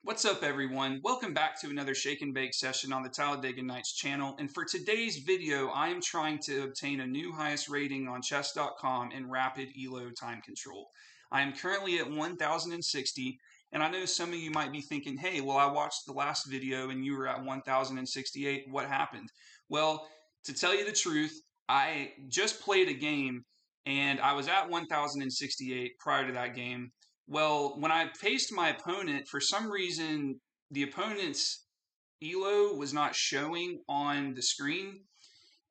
What's up, everyone? Welcome back to another Shake and Bake session on the Talladega Nights channel. And for today's video, I am trying to obtain a new highest rating on chess.com in rapid ELO time control. I am currently at 1060, and I know some of you might be thinking, hey, well, I watched the last video and you were at 1068. What happened? Well, to tell you the truth, I just played a game and I was at 1068 prior to that game. Well, when I faced my opponent, for some reason, the opponent's elo was not showing on the screen.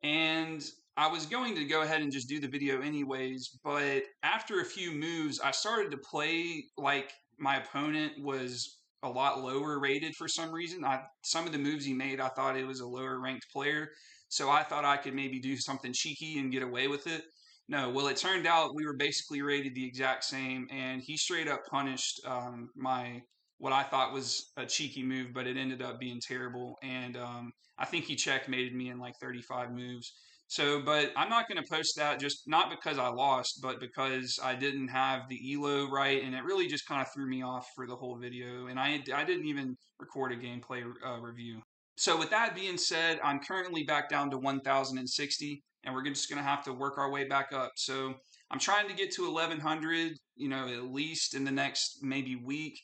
And I was going to go ahead and just do the video anyways. But after a few moves, I started to play like my opponent was a lot lower rated for some reason. Some of the moves he made, I thought it was a lower ranked player. So I thought I could maybe do something cheeky and get away with it. No, well, it turned out we were basically rated the exact same, and he straight up punished my what I thought was a cheeky move, but it ended up being terrible. And I think he checkmated me in like 35 moves. So, but I'm not going to post that, just not because I lost, but because I didn't have the elo right, and it really just kind of threw me off for the whole video. And I didn't even record a gameplay review. So with that being said, I'm currently back down to 1060, and we're just going to have to work our way back up. So I'm trying to get to 1100, at least in the next maybe week.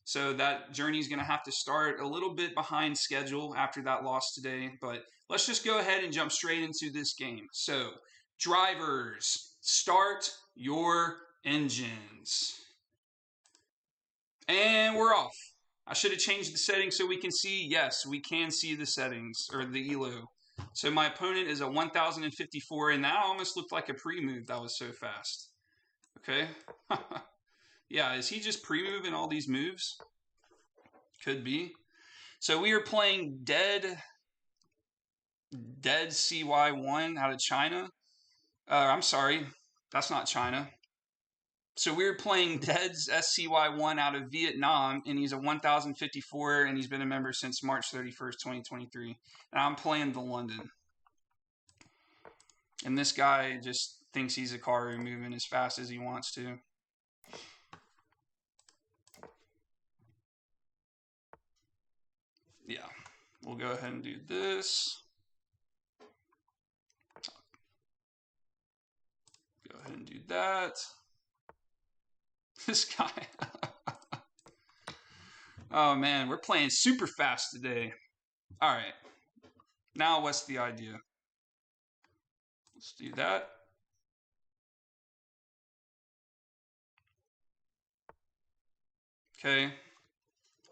So that journey is going to have to start a little bit behind schedule after that loss today. But let's just go ahead and jump straight into this game. So, drivers, start your engines. And we're off. I should have changed the settings so we can see. Yes, we can see the settings, or the elo. So my opponent is a 1054, and that almost looked like a pre-move. That was so fast. Okay. Yeah, is he just pre-moving all these moves? Could be. So we are playing Dead CY1 out of China. I'm sorry, that's not China. So we were playing Dead's SCY1 out of Vietnam, and he's a 1054, and he's been a member since March 31st, 2023. And I'm playing the London. And this guy just thinks he's a car moving as fast as he wants to. Yeah, we'll go ahead and do this. Go ahead and do that. This guy. Oh man, we're playing super fast today. All right. Now what's the idea? Let's do that. Okay.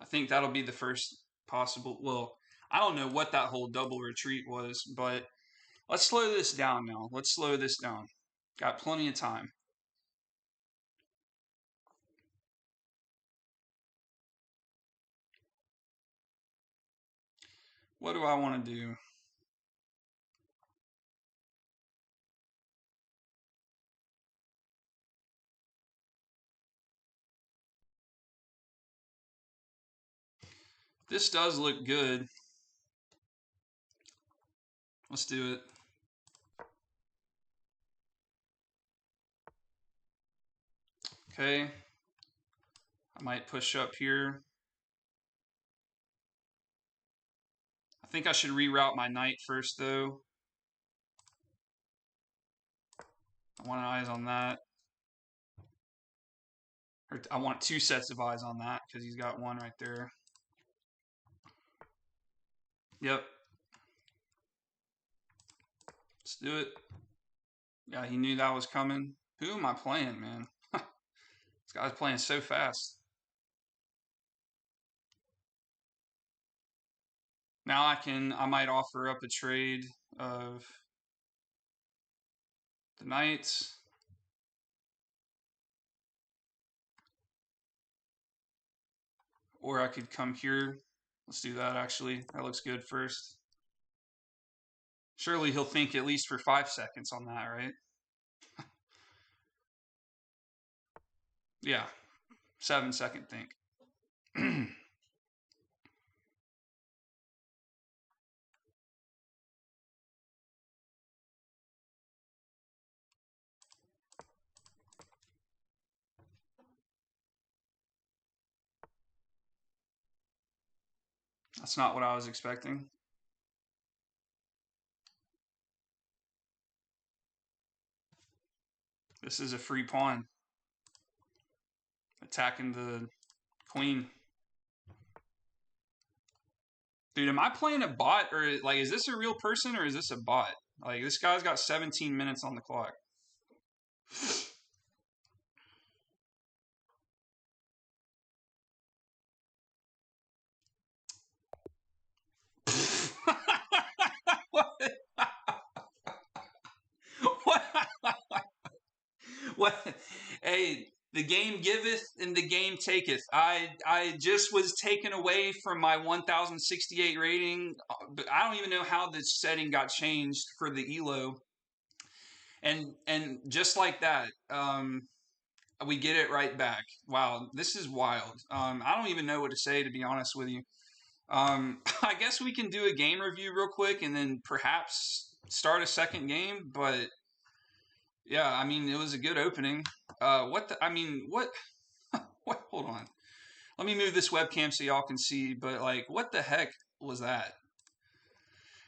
I think that'll be the first possible. Well, I don't know what that whole double retreat was, but let's slow this down now. Let's slow this down. Got plenty of time. What do I want to do? This does look good. Let's do it. Okay. I might push up here. I think I should reroute my knight first, though. I want eyes on that. Or I want two sets of eyes on that because he's got one right there. Yep. Let's do it. Yeah, he knew that was coming. Who am I playing, man? This guy's playing so fast. Now I might offer up a trade of the knights. Or I could come here. Let's do that, actually. That looks good first. Surely he'll think at least for 5 seconds on that, right? Yeah, 7-second think. That's not what I was expecting. This is a free pawn attacking the queen. Dude, am I playing a bot or like is this a real person or is this a bot? Like this guy's got 17 minutes on the clock. What? What? What? Hey, the game giveth and the game taketh. I just was taken away from my 1068 rating. But I don't even know how this setting got changed for the elo. And just like that, we get it right back. Wow, this is wild. I don't even know what to say, to be honest with you. I guess we can do a game review real quick and then perhaps start a second game. But yeah, I mean, it was a good opening. What the, I mean, what? What? Hold on. Let me move this webcam so y'all can see. But like, what the heck was that?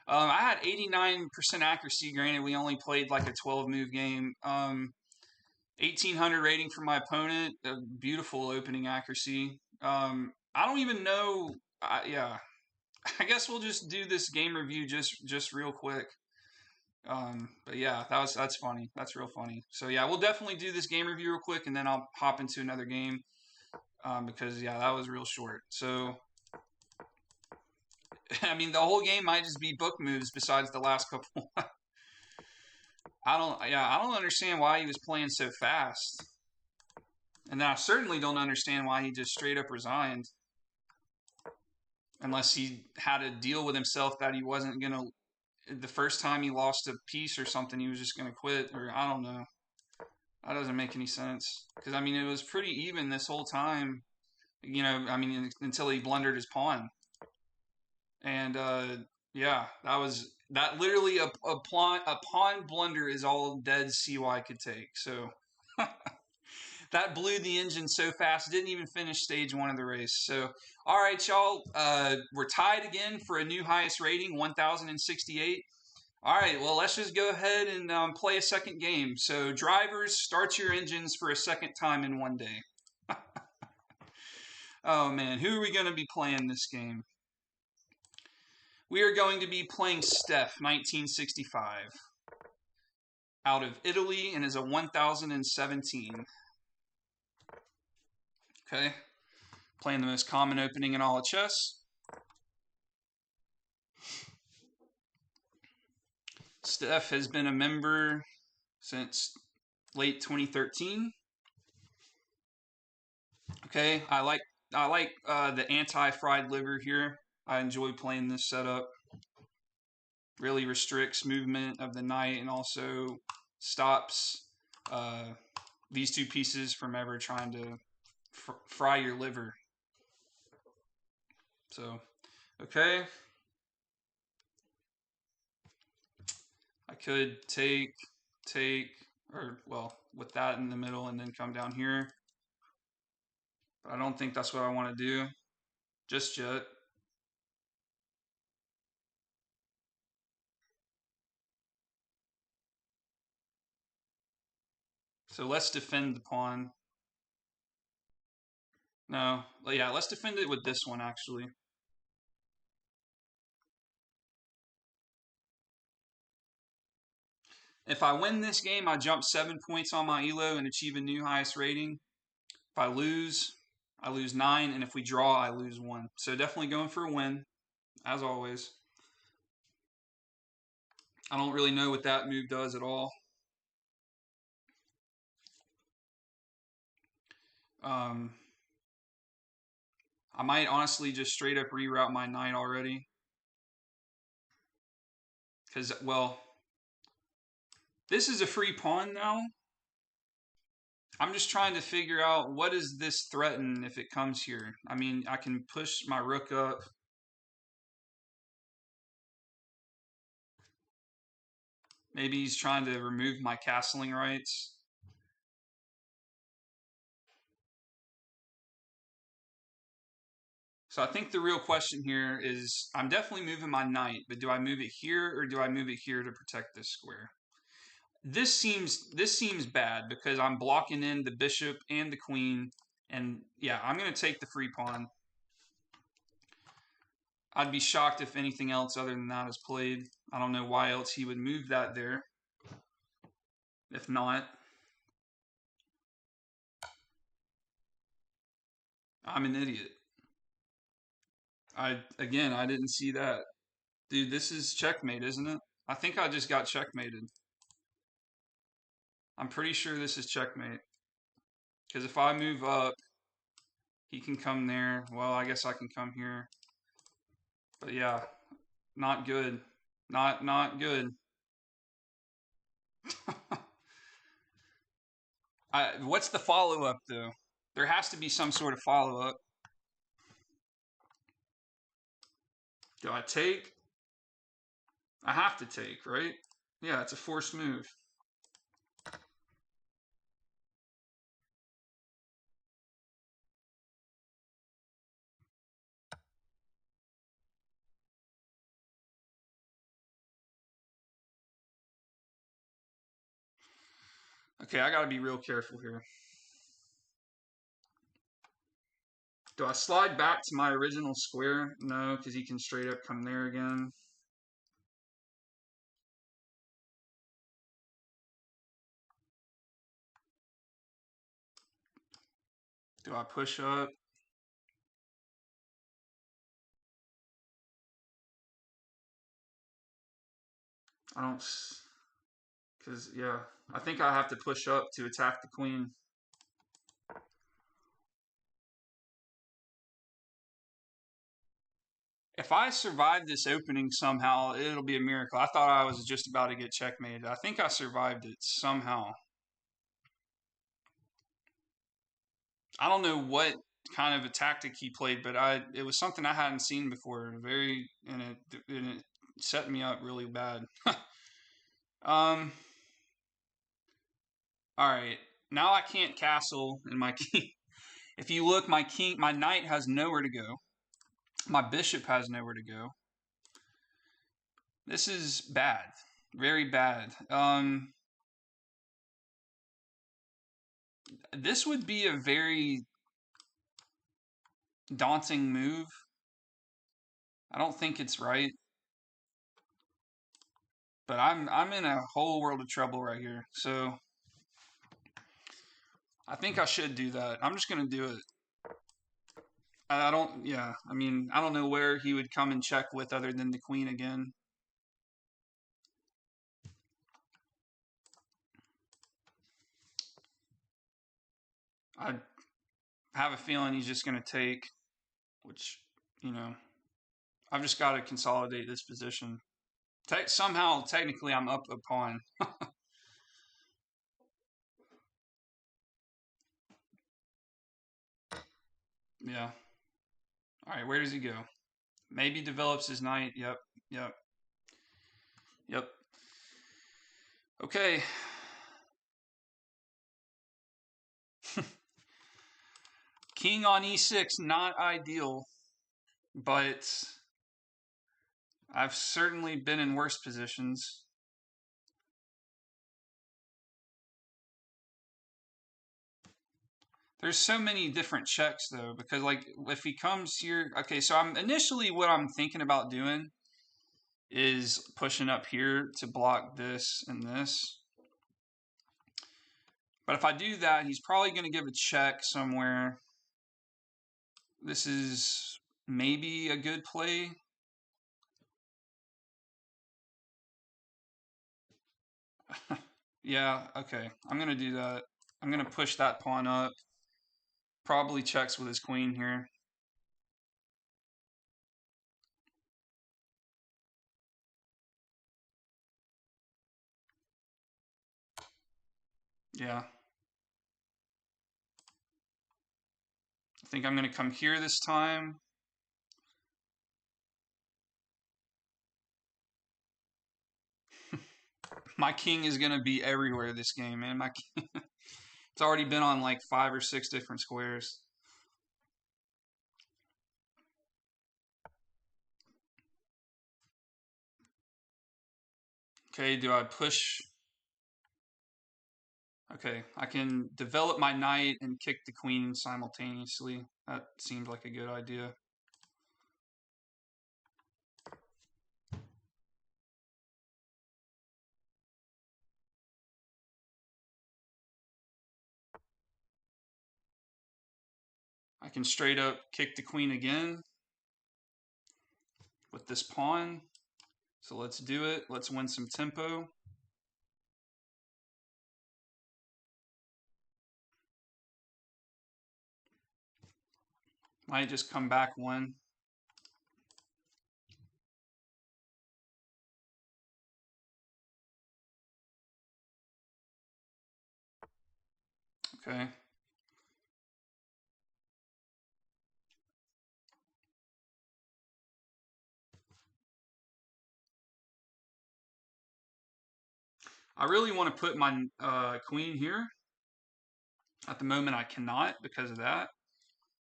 I had 89% accuracy. Granted, we only played like a 12 move game. 1800 rating for my opponent. A beautiful opening accuracy. I don't even know. Yeah, I guess we'll just do this game review just real quick. But yeah, that's funny. That's real funny. So yeah, we'll definitely do this game review real quick, and then I'll hop into another game. Because yeah, that was real short. So I mean, the whole game might just be book moves besides the last couple. I don't understand why he was playing so fast. And I certainly don't understand why he just straight up resigned. Unless he had to deal with himself that he wasn't going to, the first time he lost a piece or something, he was just going to quit. Or I don't know. That doesn't make any sense. Because, I mean, it was pretty even this whole time. You know, I mean, until he blundered his pawn. And, yeah, that literally a pawn blunder is all dead CY could take. So that blew the engine so fast, didn't even finish stage one of the race. So, all right, y'all, we're tied again for a new highest rating, 1068. All right, well, let's just go ahead and play a second game. So, drivers, start your engines for a second time in one day. Oh, man, who are we going to be playing this game? We are going to be playing Steph, 1965, out of Italy, and is a 1017. Okay, playing the most common opening in all of chess. Steph has been a member since late 2013. Okay, I like the anti-fried liver here. I enjoy playing this setup. Really restricts movement of the knight and also stops these two pieces from ever trying to fry your liver. So, okay. I could take, or well, with that in the middle and then come down here. But I don't think that's what I want to do just yet. So let's defend the pawn. No, yeah, let's defend it with this one actually. If I win this game, I jump 7 points on my elo and achieve a new highest rating. If I lose 9, and if we draw, I lose 1. So definitely going for a win, as always. I don't really know what that move does at all. I might honestly just straight up reroute my knight already. Because, well, this is a free pawn now. I'm just trying to figure out what does this threaten if it comes here. I mean, I can push my rook up. Maybe he's trying to remove my castling rights. So I think the real question here is, I'm definitely moving my knight, but do I move it here or do I move it here to protect this square? This seems bad because I'm blocking in the bishop and the queen, and yeah, I'm going to take the free pawn. I'd be shocked if anything else other than that is played. I don't know why else he would move that there. If not, I'm an idiot. I didn't see that. Dude, this is checkmate, isn't it? I think I just got checkmated. I'm pretty sure this is checkmate. Because if I move up, he can come there. Well, I guess I can come here. But yeah, not good. Not good. What's the follow-up, though? There has to be some sort of follow-up. Do I take? I have to take, right? Yeah, it's a forced move. Okay, I gotta be real careful here. Do I slide back to my original square? No, because he can straight up come there again. Do I push up? I don't, because yeah, I think I have to push up to attack the queen. If I survive this opening somehow, it'll be a miracle. I thought I was just about to get checkmated. I think I survived it somehow. I don't know what kind of a tactic he played, but it was something I hadn't seen before. And it set me up really bad. um. All right. Now I can't castle in my king. If you look, my knight has nowhere to go. My bishop has nowhere to go. This is bad, very bad. This would be a very daunting move. I don't think it's right, but I'm in a whole world of trouble right here. So I think I should do that. I'm just gonna do it. I don't. Yeah. I mean, I don't know where he would come and check with other than the queen again. I have a feeling he's just gonna take, which you know, I've just got to consolidate this position. Somehow, technically, I'm up a pawn. Yeah. All right, where does he go? Maybe develops his knight. Yep. Yep. Yep. Okay. King on e6, not ideal, but I've certainly been in worse positions. There's so many different checks though, because like if he comes here, okay, so I'm initially what I'm thinking about doing is pushing up here to block this and this. But if I do that, he's probably going to give a check somewhere. This is maybe a good play. Yeah, okay. I'm going to do that. I'm going to push that pawn up. Probably checks with his queen here. Yeah. I think I'm going to come here this time. My king is going to be everywhere this game, man. My king, it's already been on like 5 or 6 different squares. Okay, do I push? Okay, I can develop my knight and kick the queen simultaneously. That seems like a good idea. I can straight up kick the queen again with this pawn. So let's do it. Let's win some tempo. Might just come back one. Okay. I really want to put my queen here. At the moment, I cannot because of that.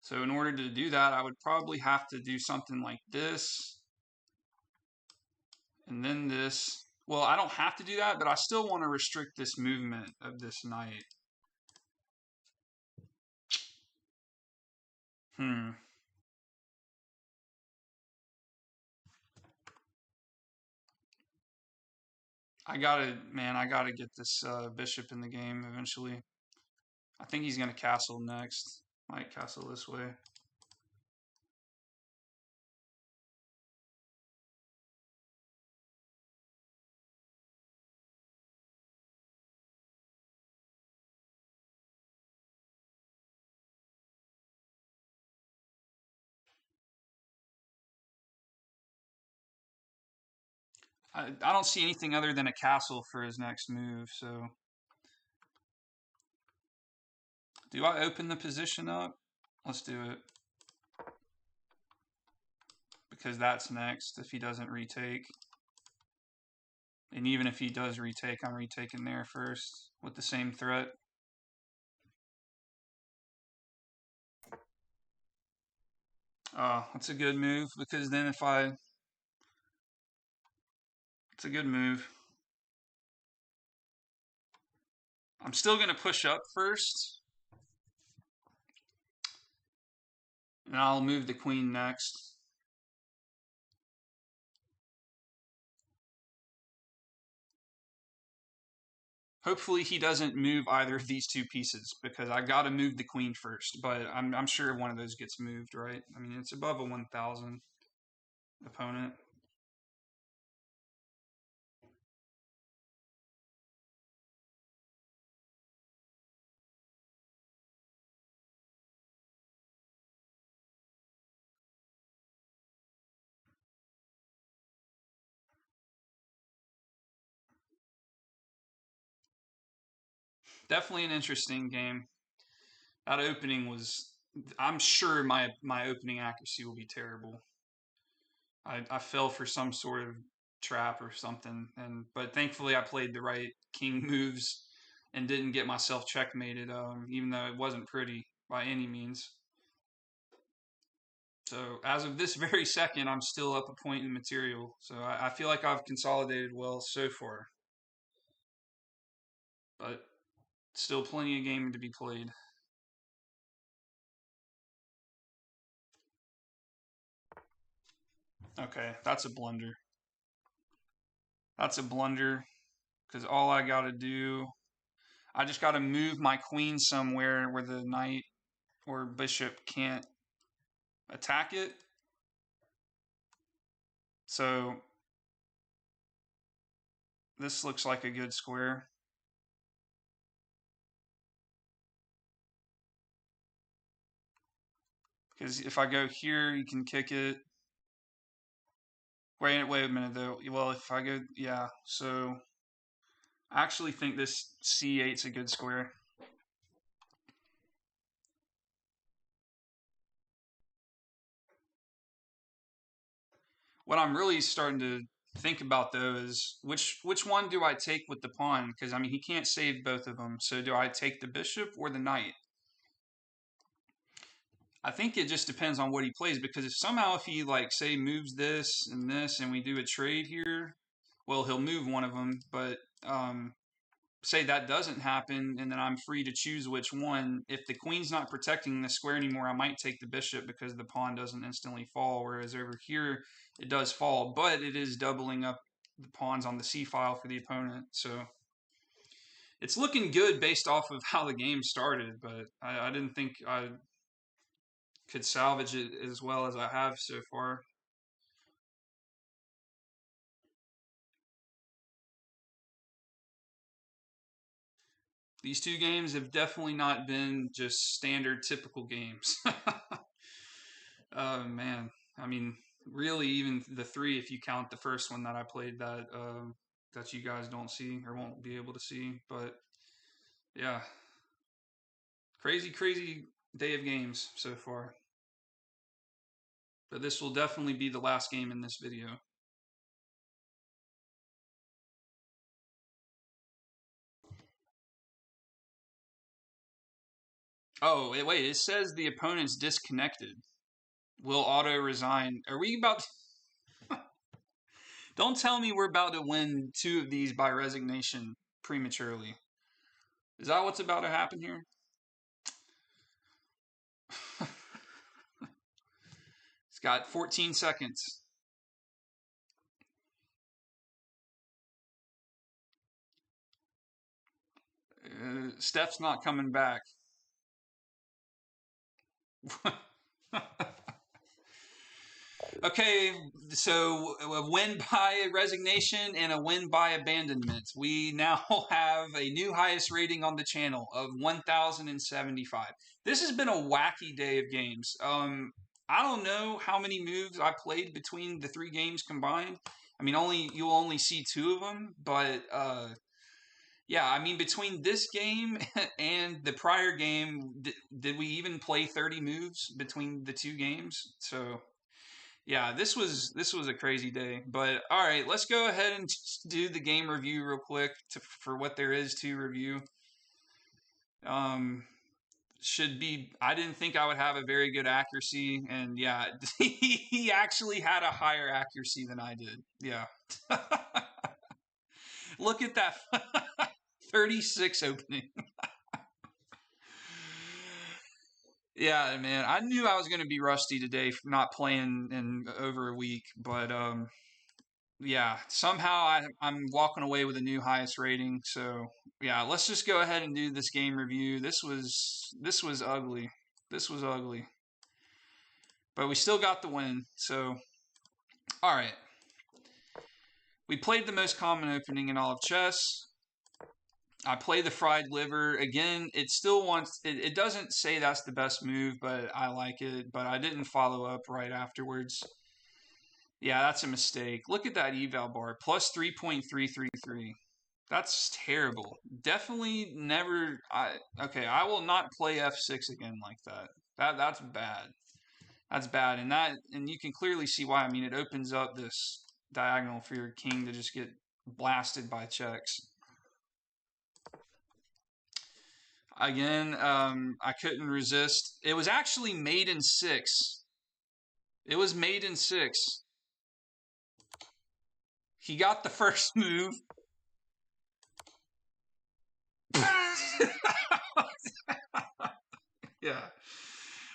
So in order to do that, I would probably have to do something like this. And then this. Well, I don't have to do that, but I still want to restrict this movement of this knight. I gotta get this bishop in the game eventually. I think he's gonna castle next. Might castle this way. I don't see anything other than a castle for his next move, so do I open the position up? Let's do it. Because that's next if he doesn't retake. And even if he does retake, I'm retaking there first with the same threat. That's a good move because then if I... It's a good move. I'm still going to push up first. And I'll move the queen next. Hopefully he doesn't move either of these two pieces because I got to move the queen first. But I'm sure one of those gets moved, right? I mean, it's above a 1,000 opponent. Definitely an interesting game. That opening was... I'm sure my opening accuracy will be terrible. I fell for some sort of trap or something, but thankfully I played the right king moves and didn't get myself checkmated, even though it wasn't pretty by any means. So as of this very second, I'm still up a point in material. So I feel like I've consolidated well so far, but still plenty of game to be played. Okay, that's a blunder. That's a blunder because all I got to do, I just got to move my queen somewhere where the knight or bishop can't attack it. So this looks like a good square. Because if I go here, you can kick it. Wait a minute though. Well, if I go, yeah. So I actually think this c8's a good square. What I'm really starting to think about though is which one do I take with the pawn? Because I mean he can't save both of them. So do I take the bishop or the knight? I think it just depends on what he plays because if somehow if he like say moves this and we do a trade here, well, he'll move one of them, but say that doesn't happen, and then I'm free to choose which one. If the queen's not protecting the square anymore, I might take the bishop because the pawn doesn't instantly fall, whereas over here it does fall, but it is doubling up the pawns on the c file for the opponent. So it's looking good based off of how the game started, but I didn't think I could salvage it as well as I have so far. These two games have definitely not been just standard typical games. Oh man, I mean, really, even the three, if you count the first one that I played that you guys don't see or won't be able to see. But yeah, crazy, crazy day of games so far. But this will definitely be the last game in this video. Oh, wait, it says the opponent's disconnected. Will auto resign. Are we about to... Don't tell me we're about to win two of these by resignation prematurely. Is that what's about to happen here? It's got 14 seconds. Steph's not coming back. Okay, so a win by resignation and a win by abandonment. We now have a new highest rating on the channel of 1,075. This has been a wacky day of games. I don't know how many moves I played between the three games combined. I mean, you'll only see two of them, but yeah, I mean, between this game and the prior game, did we even play 30 moves between the two games? So yeah, this was a crazy day. But all right, let's go ahead and just do the game review real quick for what there is to review. Should be. I didn't think I would have a very good accuracy, and yeah, he actually had a higher accuracy than I did. Yeah. Look at that. 36 opening. Yeah, man. I knew I was going to be rusty today for not playing in over a week, but yeah, somehow I'm walking away with a new highest rating. So yeah, let's just go ahead and do this game review. This was ugly. This was ugly, but we still got the win. So all right, we played the most common opening in all of chess. I play the fried liver again. It still wants. It doesn't say that's the best move, but I like it. But I didn't follow up right afterwards. Yeah, that's a mistake. Look at that eval bar, plus 3.333. That's terrible. Definitely never. Okay, I will not play f6 again like that. That's bad. That's bad, and you can clearly see why. I mean, it opens up this diagonal for your king to just get blasted by checks. Again, I couldn't resist. It was actually made in 6. It was made in 6. He got the first move. Yeah.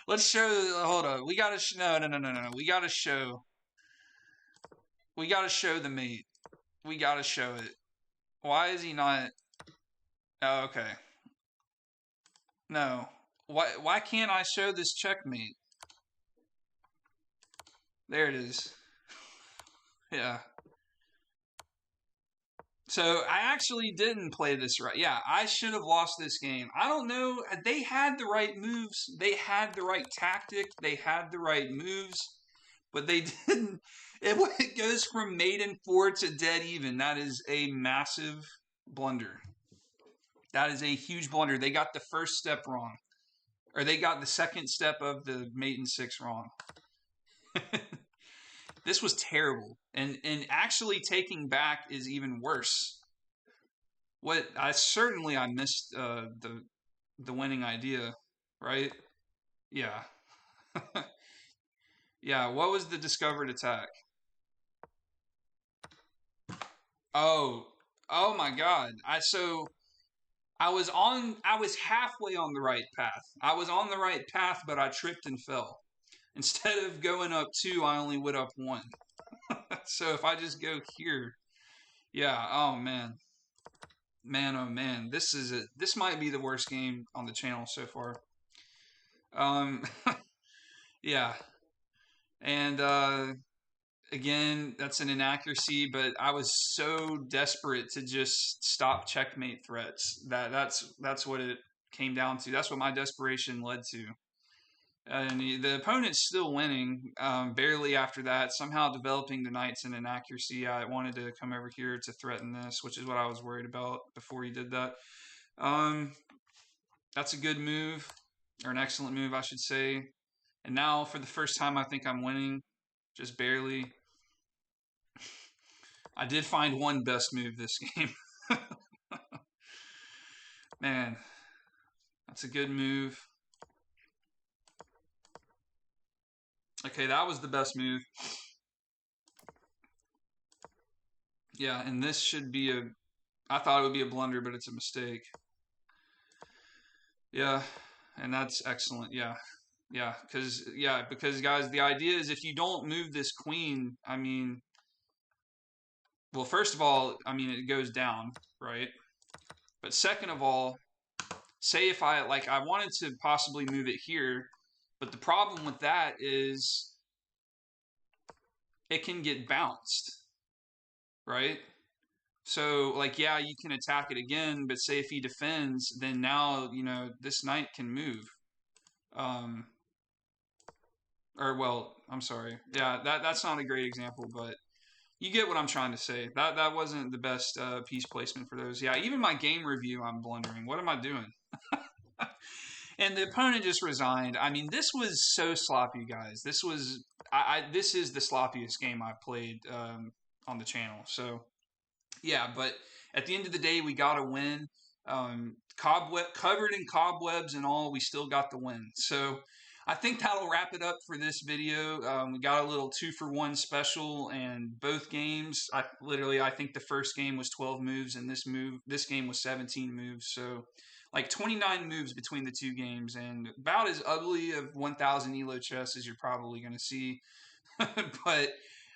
Let's show. Hold on. We gotta. No. We gotta show. We gotta show the mate. We gotta show it. Why is he not? Oh, okay. No. Why can't I show this checkmate? There it is. Yeah. So I actually didn't play this right. Yeah, I should have lost this game. I don't know. They had the right moves. They had the right tactic. They had the right moves, but they didn't. It goes from maiden 4 to dead even. That is a massive blunder. That is a huge blunder. They got the first step wrong, or they got the second step of the maiden 6 wrong. This was terrible, and actually taking back is even worse. What I missed the winning idea, right? Yeah, yeah. What was the discovered attack? Oh, oh my God. I was halfway on the right path. I was on the right path, but I tripped and fell. Instead of going up two, I only went up one. So if I just go here, yeah, oh man. Man, oh man. This might be the worst game on the channel so far. Um yeah. And again, that's an inaccuracy, but I was so desperate to just stop checkmate threats that's what it came down to. That's what my desperation led to. And the opponent's still winning, barely after that. Somehow developing the knight's an inaccuracy. I wanted to come over here to threaten this, which is what I was worried about before he did that. Um, that's a good move, or an excellent move, I should say. And now, for the first time, I think I'm winning, just barely. I did find one best move this game. Man, that's a good move. Okay, that was the best move. Yeah, and this should be a. I thought it would be a blunder, but it's a mistake. Yeah, and that's excellent. Because guys, the idea is if you don't move this queen, I mean, well, first of all, I mean it goes down, right? But second of all, say if I wanted to possibly move it here, but the problem with that is it can get bounced, right? So like yeah, you can attack it again, but say if he defends, then now this knight can move. Um, or well, I'm sorry. Yeah, that's not a great example, but you get what I'm trying to say. That wasn't the best piece placement for those. Yeah, even my game review, I'm blundering. What am I doing? And the opponent just resigned. I mean, this was so sloppy, guys. This is the sloppiest game I've played on the channel. So yeah, but at the end of the day, we got a win. Cobweb covered in cobwebs and all, we still got the win. So I think that'll wrap it up for this video. We got a little 2-for-1 special, and both games. I think the first game was 12 moves, and this game was 17 moves. So like 29 moves between the two games, and about as ugly of 1,000 elo chess as you're probably going to see. But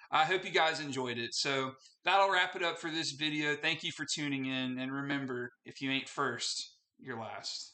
I hope you guys enjoyed it. So that'll wrap it up for this video. Thank you for tuning in. And remember, if you ain't first, you're last.